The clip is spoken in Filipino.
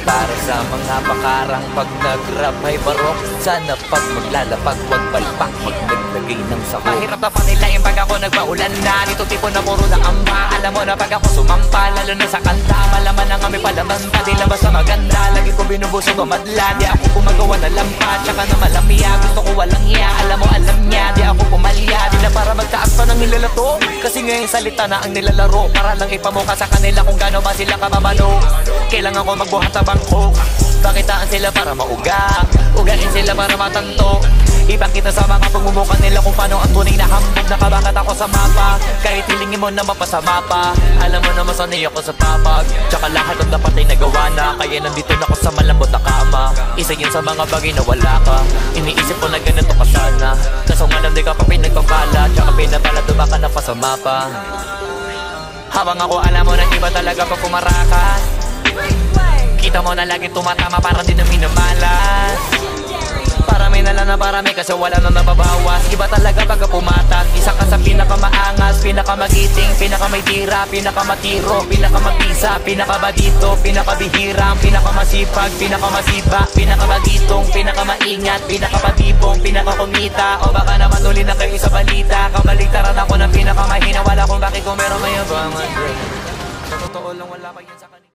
Para sa mga pakarang pag nag-rap ay barok. Sana pag maglalapag wag palpak pag naglagay ng sako. Mahirap na panilain pag ako nagpaulan na. Dito tipo na puro na amba. Alam mo na pag ako sumampa, lalo na sa kanta. Malaman na kami palaman pa, di labas na maganda. Lagi ko binubusog o madla, di ako gumagawa na lampa. Tsaka na malamya, gusto ko walang iya. Alam mo alam niya, di ako pumalya. Di na para magtaas pa ng nilalato. Kasi ngayon salita na ang nilalaro. Para lang ipamuka sa kanila kung gaano ba sila kababalo. Kailangan ko magbuhat sa bangko. Pakitaan sila para mauga, ugain sila para matanto. Ipakita sa mga pagmumuka nila kung paano ang tunay na hambog. Nakabakat ako sa mapa, kahit hilingin mo na mapasama pa. Alam mo na masanay ako sa papag, tsaka lahat ng dapat ay nagawa na. Kaya nandito na ako sa malambot na kama. Isa yun sa mga bagay na wala ka. Iniisip ko na ganito ka sana. Kaso malam di ka pa pinagpapala, tsaka pinapala dumaka na pasama pa. Habang ako alam mo na iba talaga pag kumarakas. Kita mo na lagi tumatama para di na minamalas. Parami na lang na parami kasi wala na nababawas. Iba talaga pag pumatas. Isa ka sa pinakamaangas, pinakamagiting, pinakamay tira, pinakamatiro, pinakamabisa, pinakabadito, pinakabihirang, pinakamasipag, pinakamasiba, pinakamagitong, pinakamaingat, pinakapatibong, pinakakumita. O baka naman uli na kayo sa balita. Kabaliktaran ako ng pinakamahina. Wala kung bakit kung meron mayabangan. Sa totoo lang wala pa yun sa kanila.